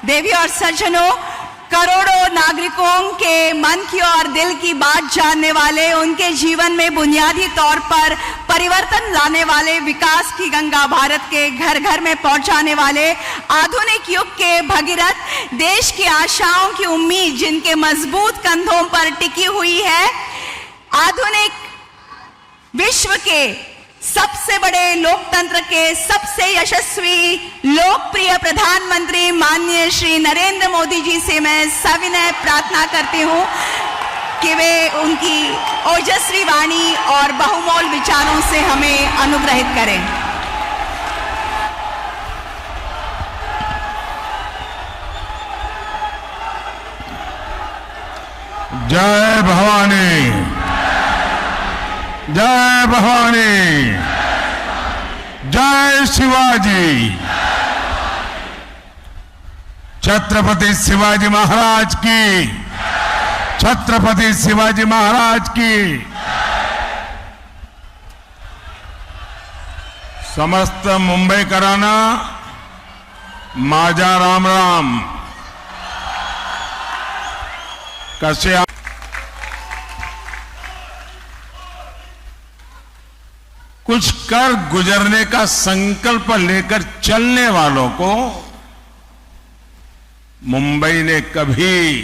देवी और सज्जनों, करोड़ों नागरिकों के मन की और दिल की बात जानने वाले, उनके जीवन में बुनियादी तौर पर परिवर्तन लाने वाले, विकास की गंगा भारत के घर घर में पहुंचाने वाले, आधुनिक युग के भगीरथ, देश की आशाओं की उम्मीद जिनके मजबूत कंधों पर टिकी हुई है, आधुनिक विश्व के सबसे बड़े लोकतंत्र के सबसे यशस्वी लोकप्रिय प्रधानमंत्री माननीय श्री नरेंद्र मोदी जी से मैं सविनय प्रार्थना करती हूं कि वे उनकी ओजस्वी वाणी और बहुमूल्य विचारों से हमें अनुग्रहित करें। जय भवानी, जय भवानी, जय शिवाजी। छत्रपति शिवाजी महाराज की, छत्रपति शिवाजी महाराज की। समस्त मुंबई कराना माझा राम राम। कसे कुछ कर गुजरने का संकल्प लेकर चलने वालों को मुंबई ने कभी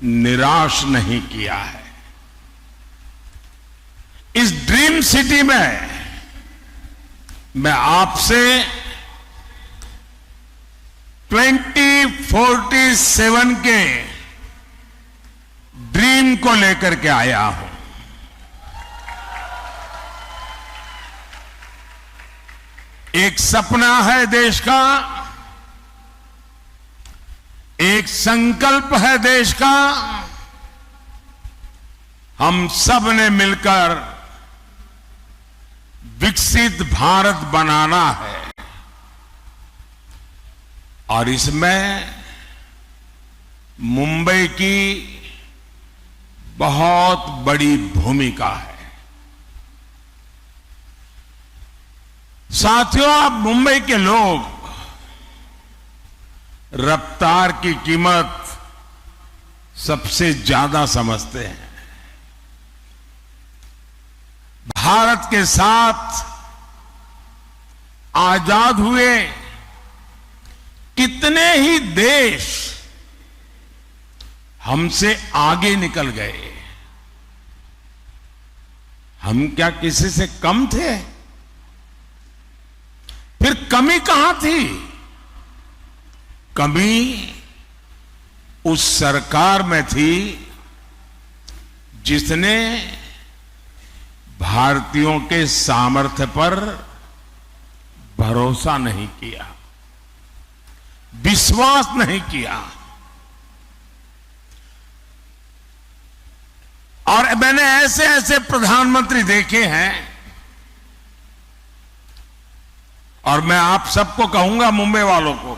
निराश नहीं किया है। इस ड्रीम सिटी में मैं आपसे 2047 के ड्रीम को लेकर के आया हूं। एक सपना है देश का, एक संकल्प है देश का। हम सब ने मिलकर विकसित भारत बनाना है और इसमें मुंबई की बहुत बड़ी भूमिका है। साथियों, आप मुंबई के लोग रफ्तार की कीमत सबसे ज्यादा समझते हैं। भारत के साथ आजाद हुए कितने ही देश हमसे आगे निकल गए। हम क्या किसी से कम थे? फिर कमी कहां थी? कमी उस सरकार में थी जिसने भारतीयों के सामर्थ्य पर भरोसा नहीं किया, विश्वास नहीं किया। और मैंने ऐसे ऐसे प्रधानमंत्री देखे हैं और मैं आप सबको कहूंगा, मुंबई वालों को,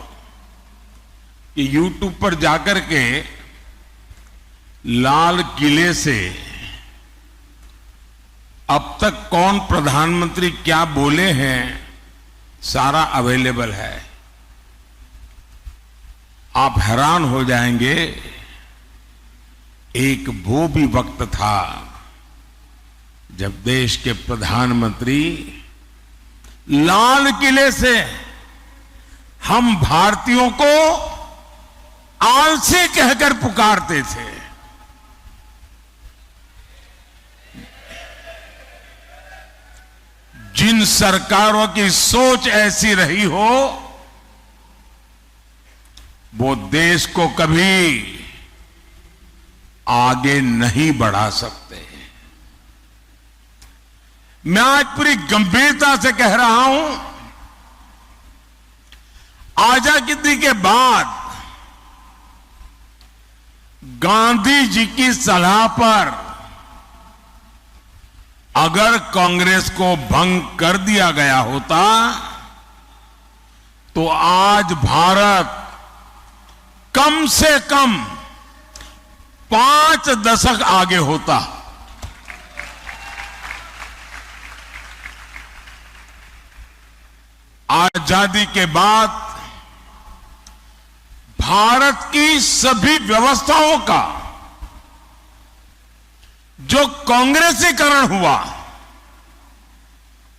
कि YouTube पर जाकर के लाल किले से अब तक कौन प्रधानमंत्री क्या बोले हैं सारा अवेलेबल है। आप हैरान हो जाएंगे। एक वो भी वक्त था जब देश के प्रधानमंत्री लाल किले से हम भारतीयों को आलसी कहकर पुकारते थे। जिन सरकारों की सोच ऐसी रही हो, वो देश को कभी आगे नहीं बढ़ा सकते। मैं आज पूरी गंभीरता से कह रहा हूं, आजादी के बाद गांधी जी की सलाह पर अगर कांग्रेस को भंग कर दिया गया होता तो आज भारत कम से कम 5 दशक आगे होता। आजादी के बाद भारत की सभी व्यवस्थाओं का जो कांग्रेसीकरण हुआ,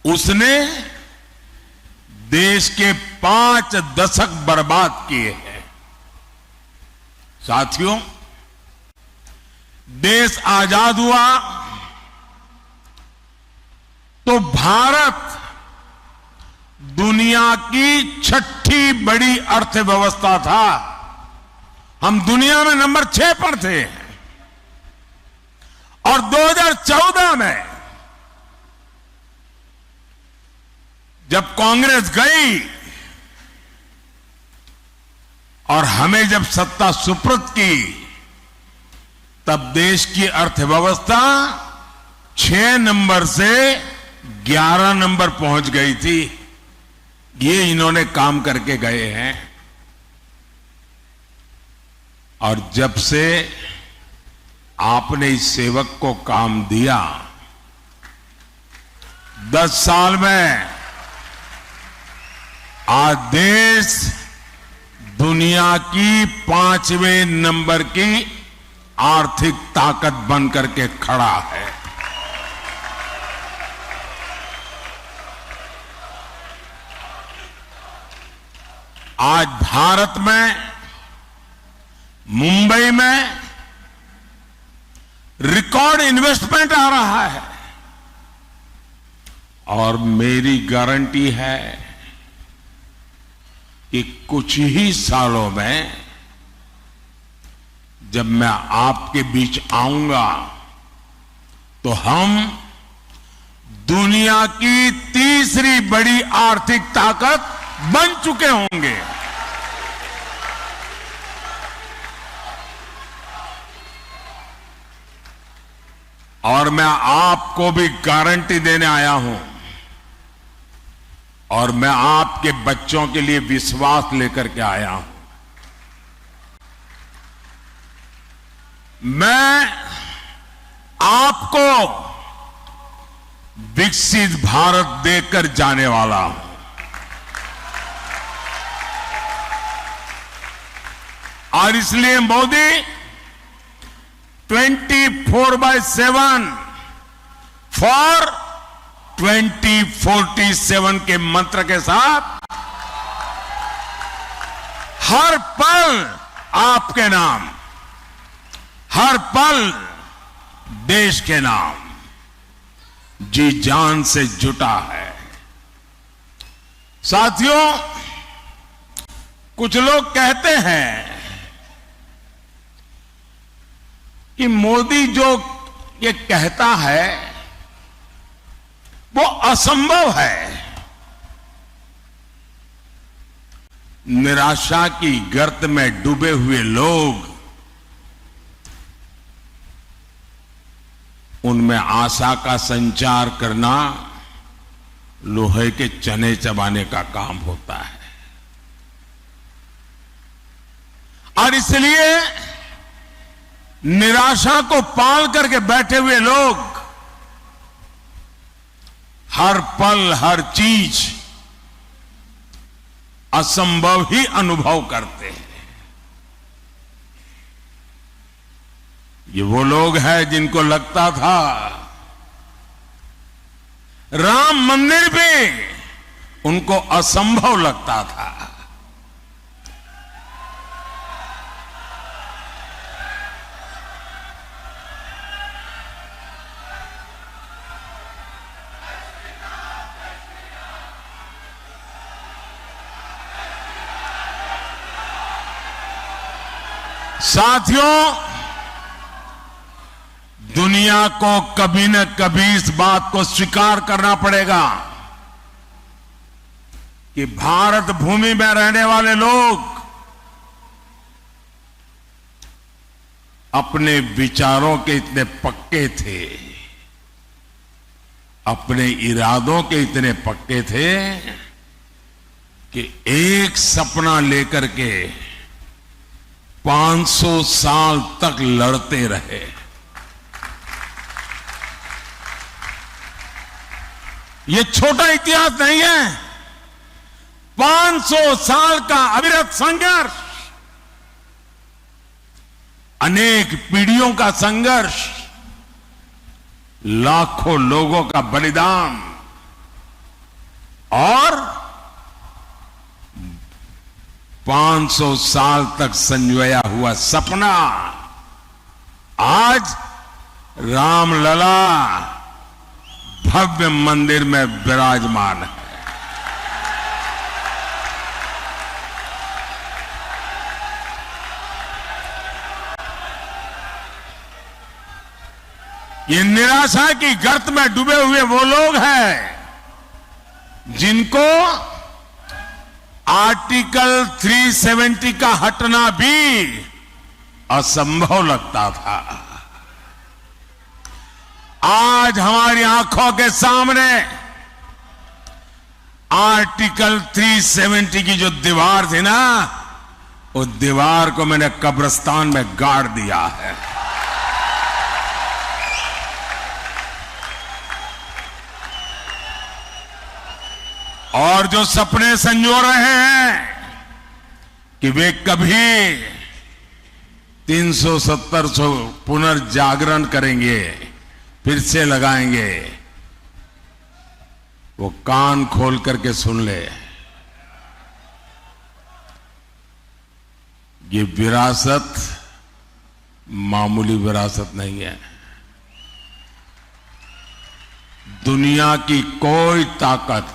उसने देश के 5 दशक बर्बाद किए हैं। साथियों, देश आजाद हुआ तो भारत दुनिया की 6ठी बड़ी अर्थव्यवस्था था। हम दुनिया में नंबर 6 पर थे। और 2014 में जब कांग्रेस गई और हमें जब सत्ता सुपुर्द की, तब देश की अर्थव्यवस्था 6 नंबर से 11 नंबर पहुंच गई थी। ये इन्होंने काम करके गए हैं। और जब से आपने इस सेवक को काम दिया, 10 साल में आज देश दुनिया की 5वें नंबर की आर्थिक ताकत बनकर के खड़ा है। आज भारत में, मुंबई में रिकॉर्ड इन्वेस्टमेंट आ रहा है। और मेरी गारंटी है कि कुछ ही सालों में जब मैं आपके बीच आऊंगा तो हम दुनिया की तीसरी बड़ी आर्थिक ताकत बन चुके होंगे। और मैं आपको भी गारंटी देने आया हूं, और मैं आपके बच्चों के लिए विश्वास लेकर के आया हूं। मैं आपको विकसित भारत देकर जाने वाला हूं। और इसलिए मोदी 24/7 फॉर 2047 के मंत्र के साथ हर पल आपके नाम, हर पल देश के नाम जी जान से जुटा है। साथियों, कुछ लोग कहते हैं कि मोदी जो ये कहता है वो असंभव है। निराशा की गर्त में डूबे हुए लोग, उनमें आशा का संचार करना लोहे के चने चबाने का काम होता है। और इसलिए निराशा को पाल करके बैठे हुए लोग हर पल, हर चीज असंभव ही अनुभव करते हैं। ये वो लोग हैं जिनको लगता था राम मंदिर भी उनको असंभव लगता था। साथियों, दुनिया को कभी न कभी इस बात को स्वीकार करना पड़ेगा कि भारत भूमि में रहने वाले लोग अपने विचारों के इतने पक्के थे, अपने इरादों के इतने पक्के थे कि एक सपना लेकर के 500 साल तक लड़ते रहे। ये छोटा इतिहास नहीं है। 500 साल का अविरत संघर्ष अनेक पीढ़ियों का संघर्ष, लाखों लोगों का बलिदान और 500 साल तक संजोया हुआ सपना आज रामलला भव्य मंदिर में विराजमान है। ये निराशा की गर्त में डूबे हुए वो लोग हैं जिनको आर्टिकल 370 का हटना भी असंभव लगता था। आज हमारी आंखों के सामने आर्टिकल 370 की जो दीवार थी ना, उस दीवार को मैंने कब्रिस्तान में गाड़ दिया है। और जो सपने संजो रहे हैं कि वे कभी 370 पुनर्जागरण करेंगे, फिर से लगाएंगे, वो कान खोल करके सुन ले। ये विरासत मामूली विरासत नहीं है। दुनिया की कोई ताकत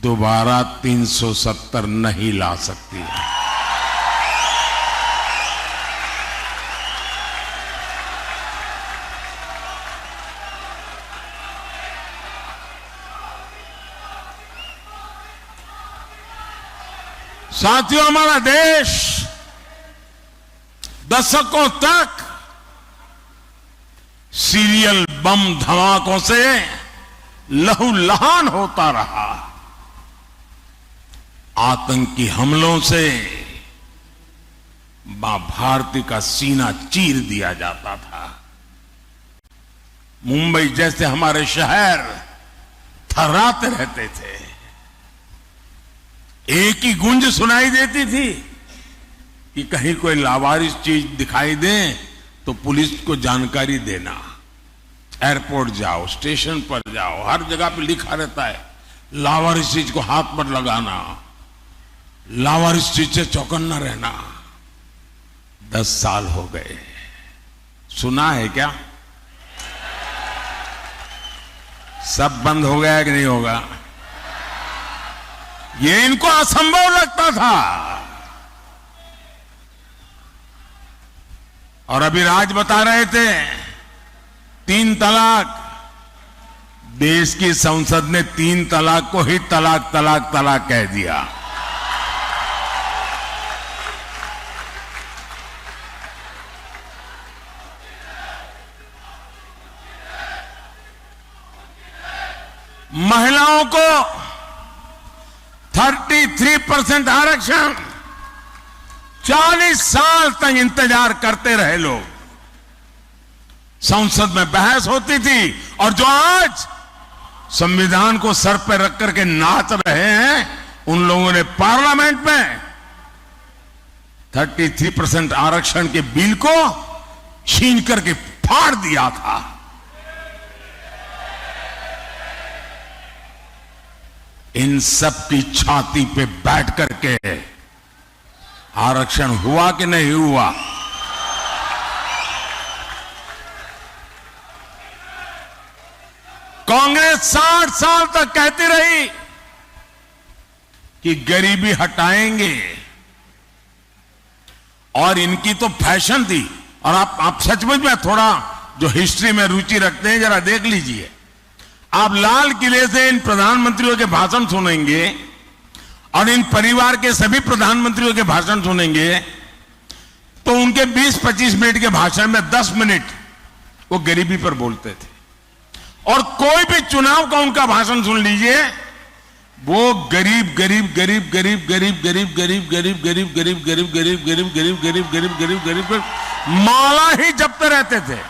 दोबारा 370 नहीं ला सकती है। साथियों, हमारा देश दशकों तक सीरियल बम धमाकों से लहूलुहान होता रहा। आतंकी हमलों से मां भारती का सीना चीर दिया जाता था। मुंबई जैसे हमारे शहर थर्राते रहते थे। एक ही गूंज सुनाई देती थी कि कहीं कोई लावारिस चीज दिखाई दे तो पुलिस को जानकारी देना। एयरपोर्ट जाओ, स्टेशन पर जाओ, हर जगह पे लिखा रहता है लावारिस चीज को हाथ पर लगाना, लावारिस चीज से चौकन्ना रहना। 10 साल हो गए, सुना है क्या? सब बंद हो गया कि नहीं होगा? ये इनको असंभव लगता था। और अभी राज बता रहे थे 3 तलाक। देश की संसद ने 3 तलाक को ही तलाक तलाक तलाक कह दिया। महिलाओं को 33% आरक्षण, 40 साल तक इंतजार करते रहे लोग। संसद में बहस होती थी और जो आज संविधान को सर पर रख करके नाच रहे हैं, उन लोगों ने पार्लियामेंट में 33% आरक्षण के बिल को छीन करके फाड़ दिया था। इन सब की छाती पे बैठ करके आरक्षण हुआ कि नहीं हुआ? कांग्रेस 60 साल तक कहती रही कि गरीबी हटाएंगे, और इनकी तो फैशन थी। और आप सचमुच में थोड़ा जो हिस्ट्री में रुचि रखते हैं, जरा देख लीजिए। आप लाल किले से इन प्रधानमंत्रियों के भाषण सुनेंगे और इन परिवार के सभी प्रधानमंत्रियों के भाषण सुनेंगे, तो उनके 20-25 मिनट के भाषण में 10 मिनट वो गरीबी पर बोलते थे। और कोई भी चुनाव का उनका भाषण सुन लीजिए, वो गरीब गरीब गरीब गरीब गरीब गरीब गरीब गरीब गरीब गरीब गरीब गरीब गरीब गरीब गरीब गरीब गरीब गरीब माला ही जपते रहते थे।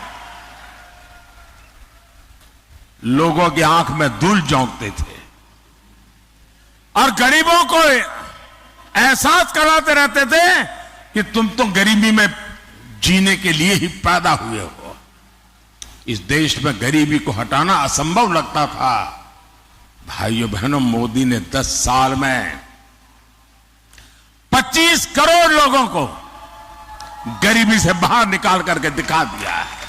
लोगों की आंख में धूल झोंकते थे और गरीबों को एहसास कराते रहते थे कि तुम तो गरीबी में जीने के लिए ही पैदा हुए हो। इस देश में गरीबी को हटाना असंभव लगता था। भाइयों बहनों, मोदी ने 10 साल में 25 करोड़ लोगों को गरीबी से बाहर निकाल करके दिखा दिया है।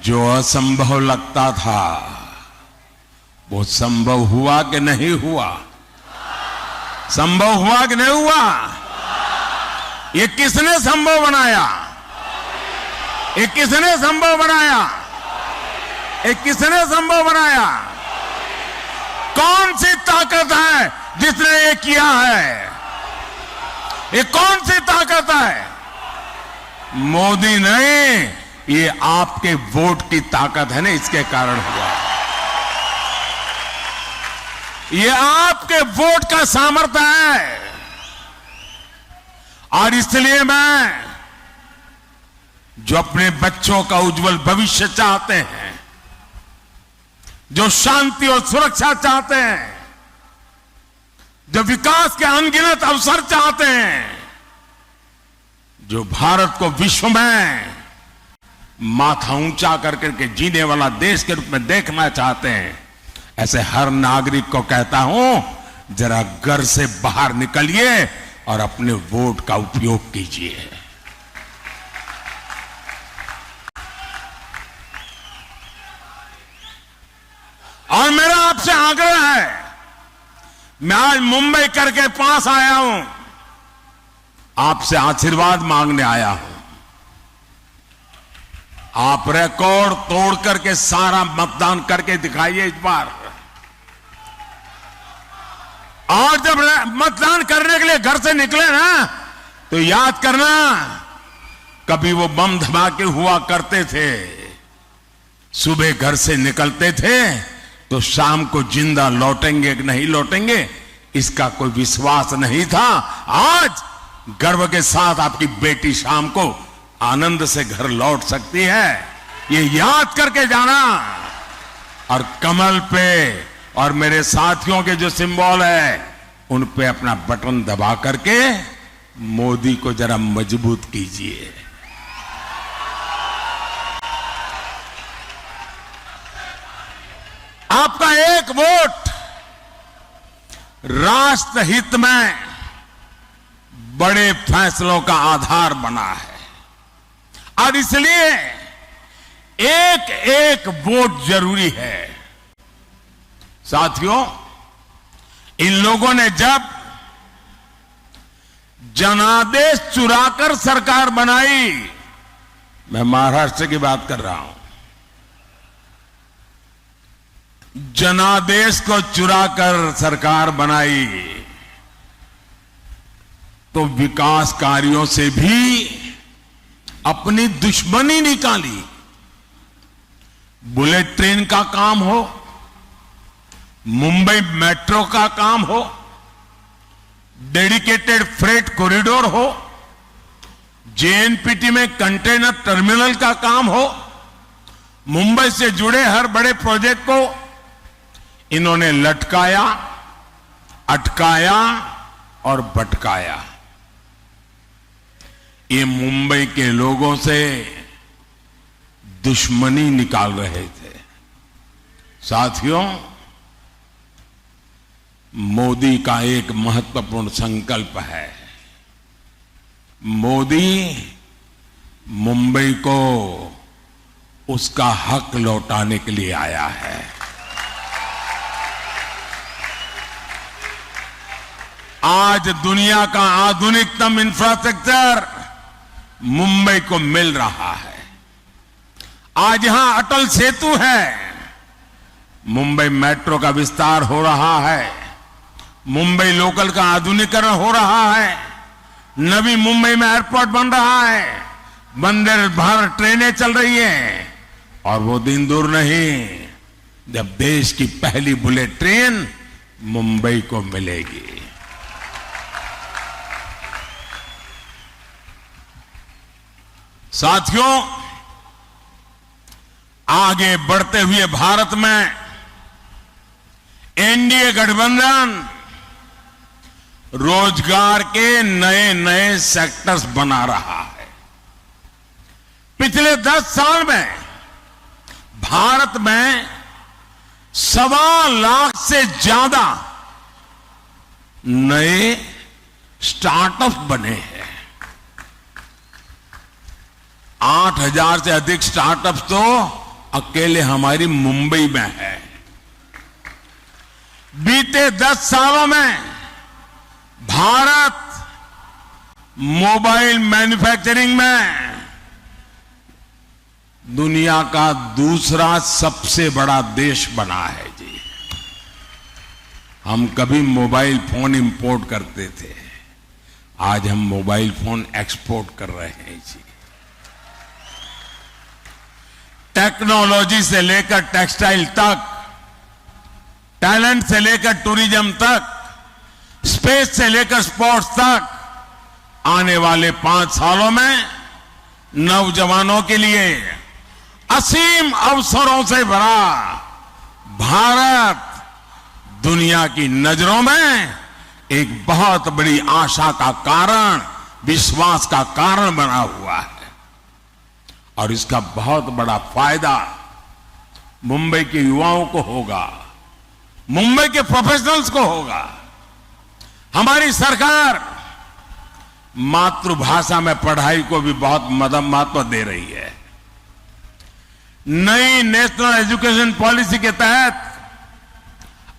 जो असंभव लगता था वो संभव हुआ कि नहीं हुआ? संभव हुआ कि नहीं हुआ? ये किसने संभव बनाया? ये किसने संभव बनाया? ये किसने संभव बनाया? कौन सी ताकत है जिसने ये किया है? ये कौन सी ताकत है? मोदी नहीं, ये आपके वोट की ताकत है ना, इसके कारण हुआ। ये आपके वोट का सामर्थ्य है। और इसलिए मैं, जो अपने बच्चों का उज्जवल भविष्य चाहते हैं, जो शांति और सुरक्षा चाहते हैं, जो विकास के अनगिनत अवसर चाहते हैं, जो भारत को विश्व में माथा ऊंचा करके जीने वाला देश के रूप में देखना चाहते हैं, ऐसे हर नागरिक को कहता हूं, जरा घर से बाहर निकलिए और अपने वोट का उपयोग कीजिए। और मेरा आपसे आग्रह है, मैं आज मुंबई करके पास आया हूं, आपसे आशीर्वाद मांगने आया हूं। आप रिकॉर्ड तोड़ करके सारा मतदान करके दिखाइए इस बार। और जब मतदान करने के लिए घर से निकले ना, तो याद करना, कभी वो बम धमाके हुआ करते थे, सुबह घर से निकलते थे तो शाम को जिंदा लौटेंगे कि नहीं लौटेंगे इसका कोई विश्वास नहीं था। आज गर्व के साथ आपकी बेटी शाम को आनंद से घर लौट सकती है, ये याद करके जाना। और कमल पे और मेरे साथियों के जो सिंबल है, उन पे अपना बटन दबा करके मोदी को जरा मजबूत कीजिए। आपका एक वोट राष्ट्र हित में बड़े फैसलों का आधार बना है, और इसलिए एक एक वोट जरूरी है। साथियों, इन लोगों ने जब जनादेश चुराकर सरकार बनाई, मैं महाराष्ट्र की बात कर रहा हूं, जनादेश को चुराकर सरकार बनाई, तो विकास कार्यों से भी अपनी दुश्मनी निकाली। बुलेट ट्रेन का काम हो, मुंबई मेट्रो का काम हो, डेडिकेटेड फ्रेट कॉरिडोर हो, जेएनपीटी में कंटेनर टर्मिनल का काम हो, मुंबई से जुड़े हर बड़े प्रोजेक्ट को इन्होंने लटकाया, अटकाया और भटकाया। ये मुंबई के लोगों से दुश्मनी निकाल रहे थे। साथियों, मोदी का एक महत्वपूर्ण संकल्प है। मोदी मुंबई को उसका हक लौटाने के लिए आया है। आज दुनिया का आधुनिकतम इंफ्रास्ट्रक्चर मुंबई को मिल रहा है। आज यहां अटल सेतु है, मुंबई मेट्रो का विस्तार हो रहा है, मुंबई लोकल का आधुनिकीकरण हो रहा है, नवी मुंबई में एयरपोर्ट बन रहा है, वंदे भारत ट्रेनें चल रही हैं, और वो दिन दूर नहीं जब देश की पहली बुलेट ट्रेन मुंबई को मिलेगी। साथियों, आगे बढ़ते हुए भारत में एनडीए गठबंधन रोजगार के नए नए सेक्टर्स बना रहा है। पिछले 10 साल में भारत में 1.25 लाख से ज्यादा नए स्टार्टअप बने हैं। 8,000 से अधिक स्टार्टअप्स तो अकेले हमारी मुंबई में है। बीते 10 सालों में भारत मोबाइल मैन्युफैक्चरिंग में दुनिया का दूसरा सबसे बड़ा देश बना है जी। हम कभी मोबाइल फोन इंपोर्ट करते थे, आज हम मोबाइल फोन एक्सपोर्ट कर रहे हैं जी। टेक्नोलॉजी से लेकर टेक्सटाइल तक, टैलेंट से लेकर टूरिज्म तक, स्पेस से लेकर स्पोर्ट्स तक, आने वाले 5 सालों में नौजवानों के लिए असीम अवसरों से भरा भारत दुनिया की नजरों में एक बहुत बड़ी आशा का कारण, विश्वास का कारण बना हुआ है। और इसका बहुत बड़ा फायदा मुंबई के युवाओं को होगा, मुंबई के प्रोफेशनल्स को होगा। हमारी सरकार मातृभाषा में पढ़ाई को भी बहुत महत्व दे रही है। नई नेशनल एजुकेशन पॉलिसी के तहत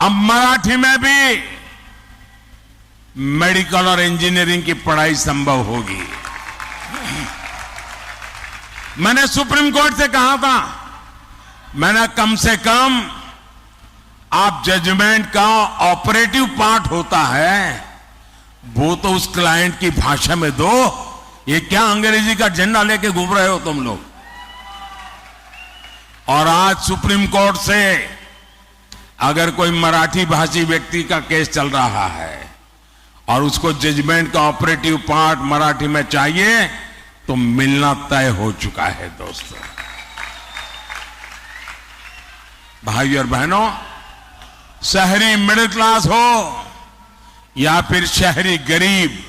अब मराठी में भी मेडिकल और इंजीनियरिंग की पढ़ाई संभव होगी। मैंने सुप्रीम कोर्ट से कहा था, मैंने कम से कम आप जजमेंट का ऑपरेटिव पार्ट होता है वो तो उस क्लाइंट की भाषा में दो। ये क्या अंग्रेजी का झंडा लेके घूम रहे हो तुम लोग। और आज सुप्रीम कोर्ट से अगर कोई मराठी भाषी व्यक्ति का केस चल रहा है और उसको जजमेंट का ऑपरेटिव पार्ट मराठी में चाहिए तो मिलना तय हो चुका है। दोस्तों, भाई और बहनों, शहरी मिडिल क्लास हो या फिर शहरी गरीब,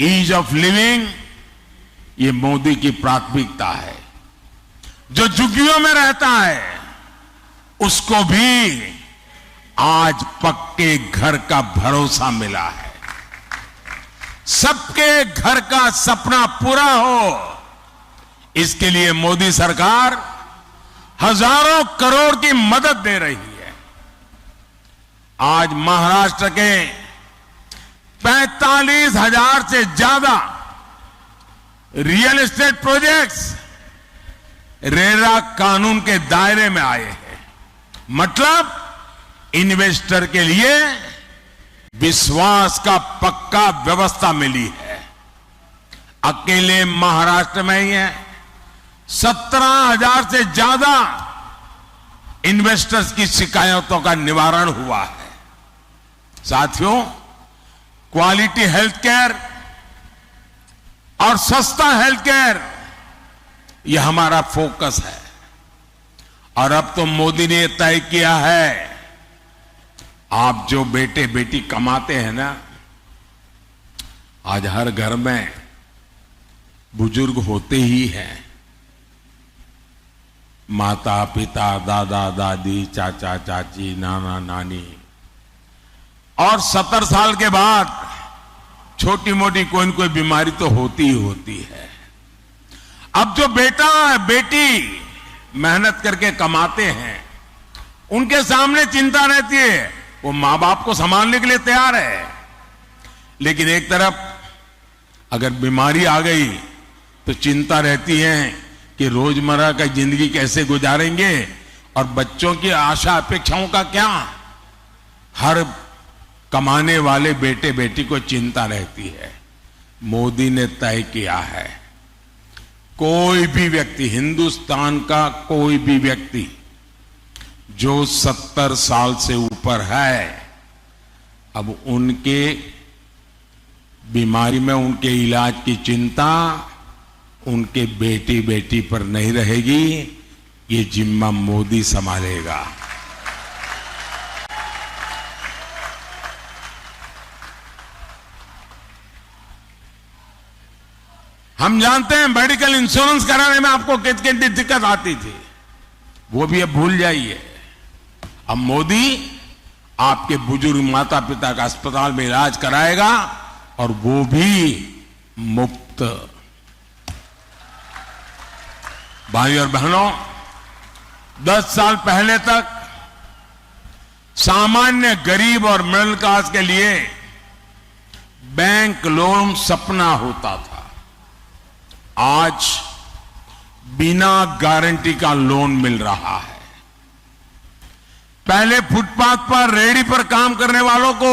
ईज ऑफ लिविंग ये मोदी की प्राथमिकता है। जो झुग्गियों में रहता है उसको भी आज पक्के घर का भरोसा मिला है। सबके घर का सपना पूरा हो, इसके लिए मोदी सरकार हजारों करोड़ की मदद दे रही है। आज महाराष्ट्र के 45,000 से ज्यादा रियल एस्टेट प्रोजेक्ट्स रेरा कानून के दायरे में आए हैं। मतलब इन्वेस्टर के लिए विश्वास का पक्का व्यवस्था मिली है। अकेले महाराष्ट्र में ही है 17,000 से ज्यादा इन्वेस्टर्स की शिकायतों का निवारण हुआ है। साथियों, क्वालिटी हेल्थ केयर और सस्ता हेल्थ केयर यह हमारा फोकस है। और अब तो मोदी ने तय किया है, आप जो बेटे बेटी कमाते हैं ना, आज हर घर में बुजुर्ग होते ही हैं। माता पिता, दादा दादी, चाचा चाची, नाना नानी, और 70 साल के बाद छोटी मोटी कोई न कोई बीमारी तो होती ही होती है। अब जो बेटा बेटी मेहनत करके कमाते हैं, उनके सामने चिंता रहती है, वो मां बाप को संभालने के लिए तैयार है, लेकिन एक तरफ अगर बीमारी आ गई तो चिंता रहती है कि रोजमर्रा का जिंदगी कैसे गुजारेंगे और बच्चों की आशा अपेक्षाओं का क्या। हर कमाने वाले बेटे बेटी को चिंता रहती है। मोदी ने तय किया है, कोई भी व्यक्ति, हिंदुस्तान का कोई भी व्यक्ति जो 70 साल से ऊपर है, अब उनके बीमारी में उनके इलाज की चिंता उनके बेटी बेटी पर नहीं रहेगी। ये जिम्मा मोदी संभालेगा। हम जानते हैं मेडिकल इंश्योरेंस कराने में आपको कितनी दिक्कत आती थी, वो भी अब भूल जाइए। अब मोदी आपके बुजुर्ग माता पिता का अस्पताल में इलाज कराएगा और वो भी मुफ्त। भाई और बहनों, 10 साल पहले तक सामान्य गरीब और मिडिल क्लास के लिए बैंक लोन सपना होता था। आज बिना गारंटी का लोन मिल रहा है। पहले फुटपाथ पर रेहड़ी पर काम करने वालों को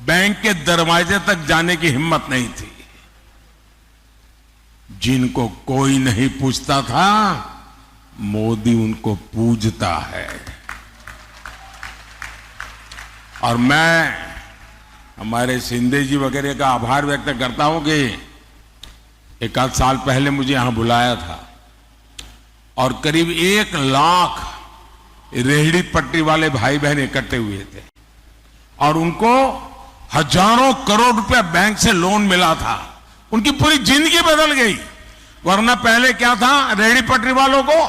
बैंक के दरवाजे तक जाने की हिम्मत नहीं थी। जिनको कोई नहीं पूछता था, मोदी उनको पूजता है। और मैं हमारे शिंदे जी वगैरह का आभार व्यक्त करता हूं कि एक आध साल पहले मुझे यहां बुलाया था और करीब 1 लाख रेहड़ी पट्टी वाले भाई बहन इकट्ठे हुए थे और उनको हजारों करोड़ रुपया बैंक से लोन मिला था। उनकी पूरी जिंदगी बदल गई। वरना पहले क्या था, रेहड़ी पटरी वालों को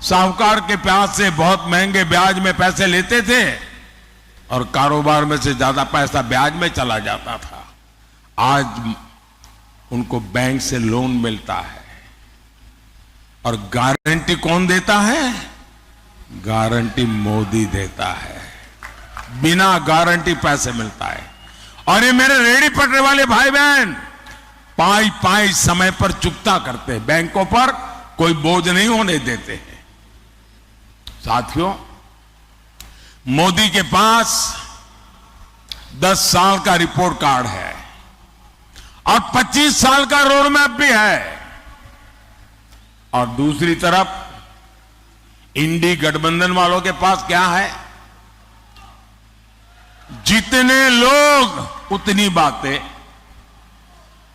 साहूकार के प्याज से बहुत महंगे ब्याज में पैसे लेते थे और कारोबार में से ज्यादा पैसा ब्याज में चला जाता था। आज उनको बैंक से लोन मिलता है और गारंटी कौन देता है? गारंटी मोदी देता है। बिना गारंटी पैसे मिलता है। और ये मेरे रेहड़ी पटरी वाले भाई बहन पाई पाई समय पर चुकता करते हैं, बैंकों पर कोई बोझ नहीं होने देते हैं। साथियों, मोदी के पास 10 साल का रिपोर्ट कार्ड है और 25 साल का रोड मैप भी है। और दूसरी तरफ इंडी गठबंधन वालों के पास क्या है? जितने लोग उतनी बातें,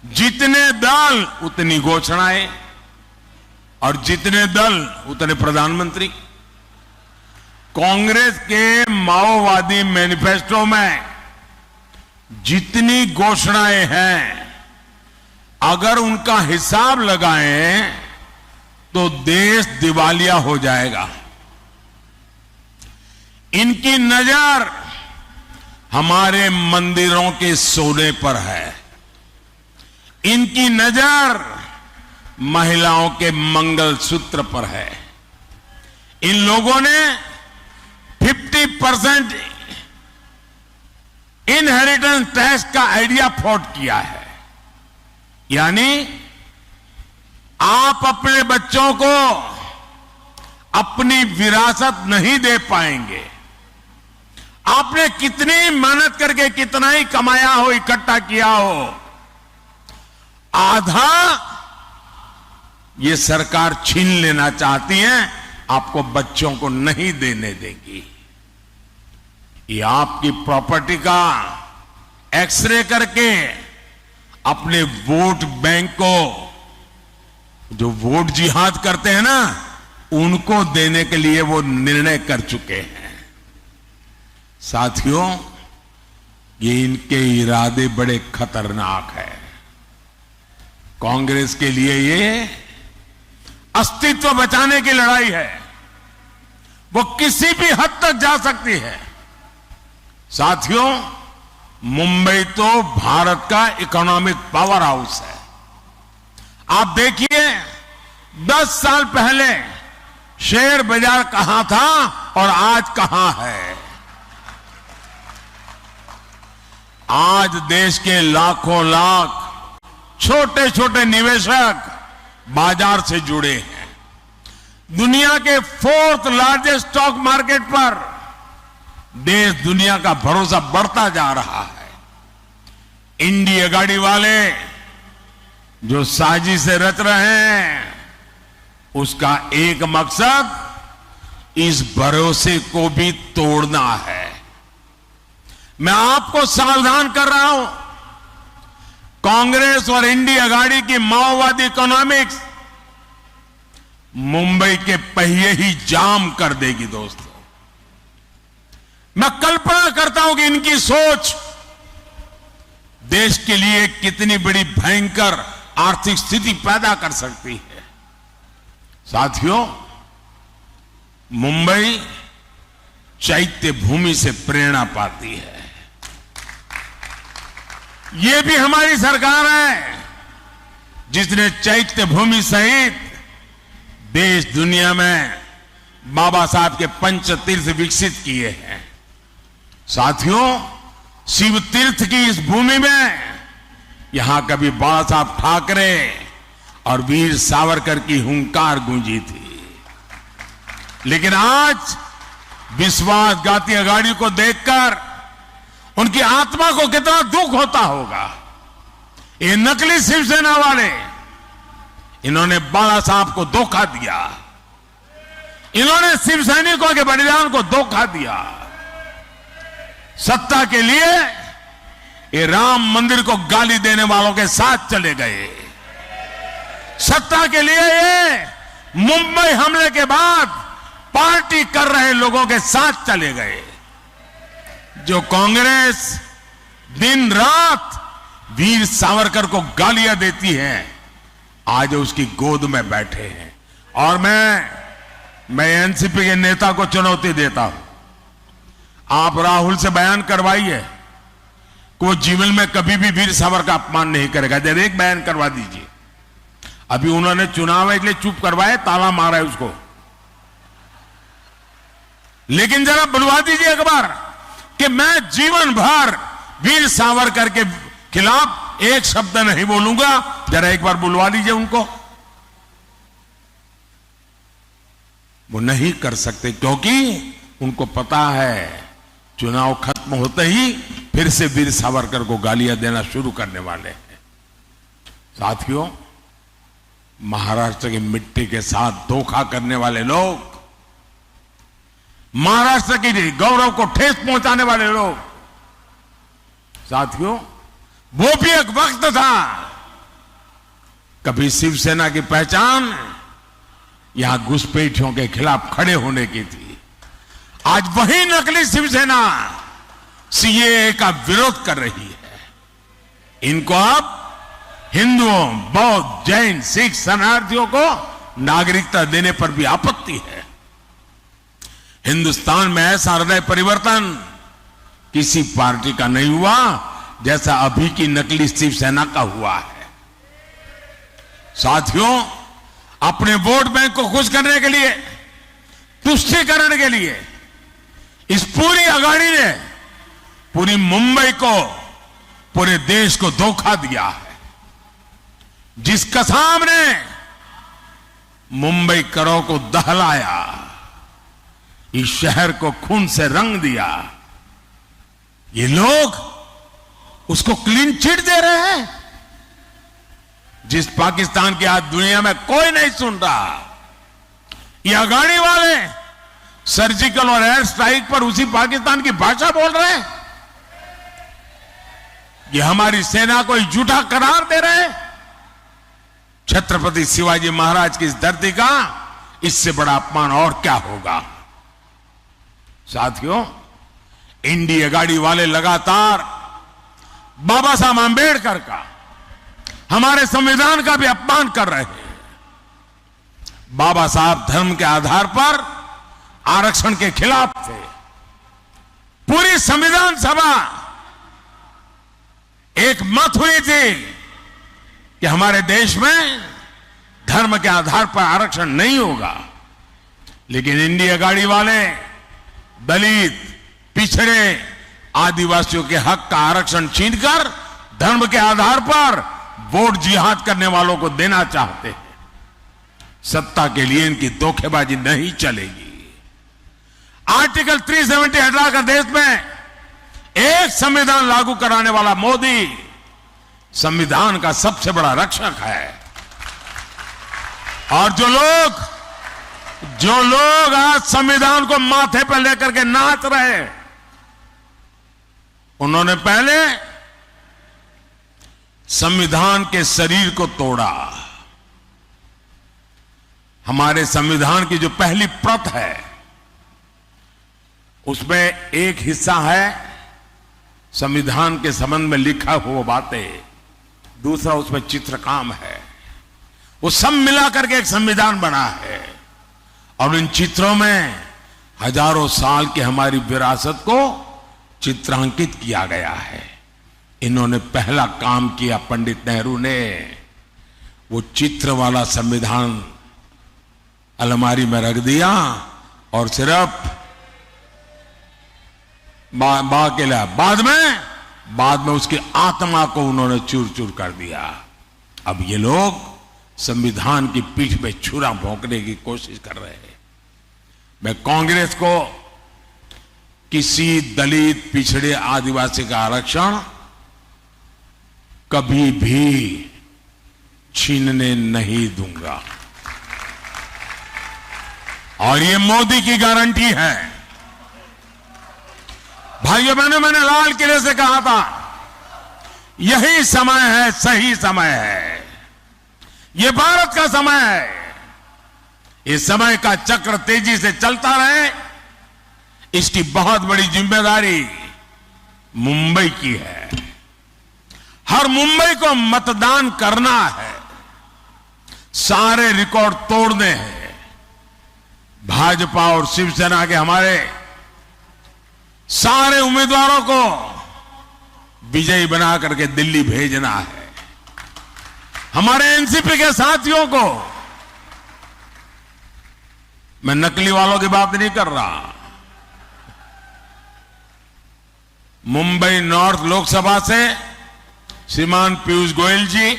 जितने दल उतनी घोषणाएं और जितने दल उतने प्रधानमंत्री। कांग्रेस के माओवादी मैनिफेस्टो में जितनी घोषणाएं हैं, अगर उनका हिसाब लगाएं तो देश दिवालिया हो जाएगा। इनकी नजर हमारे मंदिरों के सोने पर है। इनकी नजर महिलाओं के मंगलसूत्र पर है। इन लोगों ने 50% इनहेरिटेंस टैक्स का आइडिया फ्लॉट किया है। यानी आप अपने बच्चों को अपनी विरासत नहीं दे पाएंगे। आपने कितनी मेहनत करके कितना ही कमाया हो, इकट्ठा किया हो, आधा ये सरकार छीन लेना चाहती है, आपको बच्चों को नहीं देने देगी। ये आपकी प्रॉपर्टी का एक्सरे करके अपने वोट बैंक को, जो वोट जिहाद करते हैं ना, उनको देने के लिए वो निर्णय कर चुके हैं। साथियों, ये इनके इरादे बड़े खतरनाक हैं। कांग्रेस के लिए ये अस्तित्व बचाने की लड़ाई है। वो किसी भी हद तक जा सकती है। साथियों, मुंबई तो भारत का इकोनॉमिक पावर हाउस है। आप देखिए, 10 साल पहले शेयर बाजार कहां था और आज कहां है। आज देश के लाखों लाख छोटे छोटे निवेशक बाजार से जुड़े हैं। दुनिया के 4th लार्जेस्ट स्टॉक मार्केट पर देश दुनिया का भरोसा बढ़ता जा रहा है। इंडिया गाड़ी वाले जो साजिश से रच रहे हैं, उसका एक मकसद इस भरोसे को भी तोड़ना है। मैं आपको सावधान कर रहा हूं, कांग्रेस और इंडिया गाड़ी की माओवादी इकोनॉमिक्स मुंबई के पहिए ही जाम कर देगी। दोस्तों, मैं कल्पना करता हूं कि इनकी सोच देश के लिए कितनी बड़ी भयंकर आर्थिक स्थिति पैदा कर सकती है। साथियों, मुंबई चैत्य भूमि से प्रेरणा पाती है। ये भी हमारी सरकार है जिसने चैत्य भूमि सहित देश दुनिया में बाबा साहब के पंच तीर्थ विकसित किए हैं। साथियों, शिव तीर्थ की इस भूमि में यहां कभी बाबा साहब ठाकरे और वीर सावरकर की हुंकार गूंजी थी, लेकिन आज विश्वासघाती अघाड़ी को देखकर उनकी आत्मा को कितना दुख होता होगा। ये नकली शिवसेना वाले, इन्होंने बाला साहब को धोखा दिया, इन्होंने शिव सैनिकों के बलिदान को धोखा दिया। सत्ता के लिए ये राम मंदिर को गाली देने वालों के साथ चले गए। सत्ता के लिए ये मुंबई हमले के बाद पार्टी कर रहे लोगों के साथ चले गए। जो कांग्रेस दिन रात वीर सावरकर को गालियां देती है, आज उसकी गोद में बैठे हैं। और मैं एनसीपी के नेता को चुनौती देता हूं, आप राहुल से बयान करवाइए कि वो जीवन में कभी भी वीर सावरकर का अपमान नहीं करेगा। जरा एक बयान करवा दीजिए। अभी उन्होंने चुनाव है इसलिए चुप करवाए, ताला मारा है उसको, लेकिन जरा बुलवा दीजिए एक बार कि मैं जीवन भर वीर सावरकर के खिलाफ एक शब्द नहीं बोलूंगा। जरा एक बार बुलवा लीजिए उनको। वो नहीं कर सकते क्योंकि उनको पता है चुनाव खत्म होते ही फिर से वीर सावरकर को गालियां देना शुरू करने वाले हैं। साथियों, महाराष्ट्र की मिट्टी के साथ धोखा करने वाले लोग, महाराष्ट्र के गौरव को ठेस पहुंचाने वाले लोग, साथियों, वो भी एक वक्त था कभी शिवसेना की पहचान यहां घुसपैठियों के खिलाफ खड़े होने की थी। आज वही नकली शिवसेना सीएए का विरोध कर रही है। इनको अब हिंदुओं, बौद्ध, जैन, सिख शरणार्थियों को नागरिकता देने पर भी आपत्ति है। हिंदुस्तान में ऐसा हृदय परिवर्तन किसी पार्टी का नहीं हुआ जैसा अभी की नकली शिवसेना का हुआ है। साथियों, अपने वोट बैंक को खुश करने के लिए, तुष्टीकरण के लिए इस पूरी अघाड़ी ने पूरी मुंबई को, पूरे देश को धोखा दिया है। जिस कसाम ने मुंबई करों को दहलाया, इस शहर को खून से रंग दिया, ये लोग उसको क्लीन चिट दे रहे हैं। जिस पाकिस्तान की आज दुनिया में कोई नहीं सुन रहा, ये अघाड़ी वाले सर्जिकल और एयर स्ट्राइक पर उसी पाकिस्तान की भाषा बोल रहे हैं। ये हमारी सेना को झूठा करार दे रहे हैं। छत्रपति शिवाजी महाराज की इस धरती का इससे बड़ा अपमान और क्या होगा। साथियों, इंडिया गाड़ी वाले लगातार बाबा साहब आंबेडकर का, हमारे संविधान का भी अपमान कर रहे हैं। बाबा साहब धर्म के आधार पर आरक्षण के खिलाफ थे। पूरी संविधान सभा एक मत हुई थी कि हमारे देश में धर्म के आधार पर आरक्षण नहीं होगा, लेकिन इंडिया गाड़ी वाले दलित, पिछड़े, आदिवासियों के हक का आरक्षण छीनकर धर्म के आधार पर वोट जिहाद करने वालों को देना चाहते हैं। सत्ता के लिए इनकी धोखेबाजी नहीं चलेगी। आर्टिकल 370 हटाकर देश में एक संविधान लागू कराने वाला मोदी संविधान का सबसे बड़ा रक्षक है। और जो लोग आज संविधान को माथे पर लेकर के नाच रहे, उन्होंने पहले संविधान के शरीर को तोड़ा। हमारे संविधान की जो पहली प्रत है उसमें एक हिस्सा है संविधान के संबंध में लिखा हुआ बातें, दूसरा उसमें चित्रकाम है। वो सब मिला करके एक संविधान बना है और इन चित्रों में हजारों साल की हमारी विरासत को चित्रांकित किया गया है। इन्होंने पहला काम किया, पंडित नेहरू ने वो चित्र वाला संविधान अलमारी में रख दिया और सिर्फ बाद में उसकी आत्मा को उन्होंने चूर चूर कर दिया। अब ये लोग संविधान की पीठ पे छुरा भोंकने की कोशिश कर रहे हैं। मैं कांग्रेस को किसी दलित, पिछड़े, आदिवासी का आरक्षण कभी भी छीनने नहीं दूंगा और ये मोदी की गारंटी है। भाइयों बहनों, मैंने लाल किले से कहा था यही समय है, सही समय है, ये भारत का समय है। इस समय का चक्र तेजी से चलता रहे, इसकी बहुत बड़ी जिम्मेदारी मुंबई की है। हर मुंबई को मतदान करना है, सारे रिकॉर्ड तोड़ने हैं। भाजपा और शिवसेना के हमारे सारे उम्मीदवारों को विजयी बना करके दिल्ली भेजना है। हमारे एनसीपी के साथियों को, मैं नकली वालों की बात नहीं कर रहा, मुंबई नॉर्थ लोकसभा से श्रीमान पीयूष गोयल जी,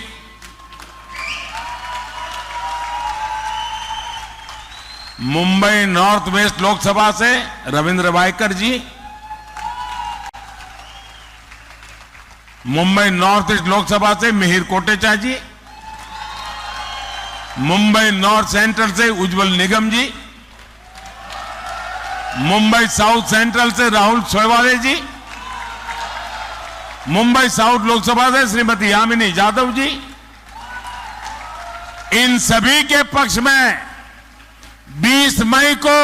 मुंबई नॉर्थ वेस्ट लोकसभा से रविंद्र वायकर जी, मुंबई नॉर्थ ईस्ट लोकसभा से मिहिर कोटेचा जी, मुंबई नॉर्थ सेंट्रल से उज्जवल निगम जी, मुंबई साउथ सेंट्रल से राहुल सोयवाले जी, मुंबई साउथ लोकसभा से श्रीमती यामिनी यादव जी। इन सभी के पक्ष में 20 मई को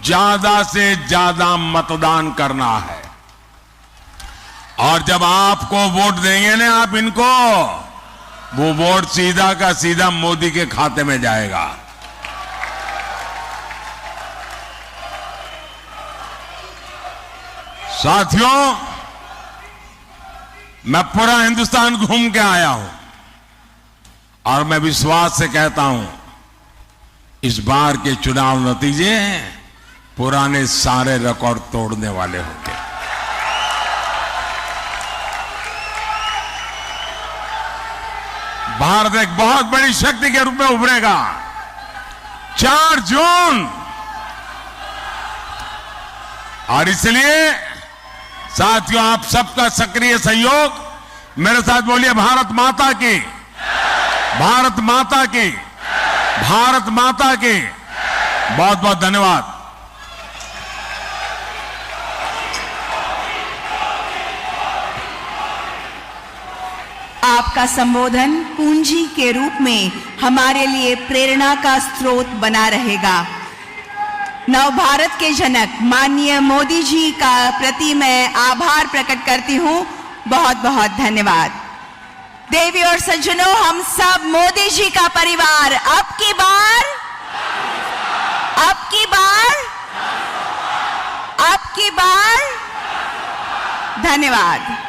ज्यादा से ज्यादा मतदान करना है और जब आपको वोट देंगे ना आप इनको, वो वोट सीधा का सीधा मोदी के खाते में जाएगा। साथियों, मैं पूरा हिंदुस्तान घूम के आया हूं और मैं विश्वास से कहता हूं इस बार के चुनाव नतीजे पुराने सारे रिकॉर्ड तोड़ने वाले होंगे। भारत एक बहुत बड़ी शक्ति के रूप में उभरेगा। 4 जून, और इसलिए साथियों आप सबका सक्रिय सहयोग, मेरे साथ बोलिए भारत माता की, भारत माता की, भारत माता की। बहुत बहुत धन्यवाद। आपका संबोधन पूंजी के रूप में हमारे लिए प्रेरणा का स्रोत बना रहेगा। नव भारत के जनक माननीय मोदी जी का प्रति मैं आभार प्रकट करती हूं। बहुत बहुत धन्यवाद। देवी और सज्जनों, हम सब मोदी जी का परिवार अब की बार धन्यवाद।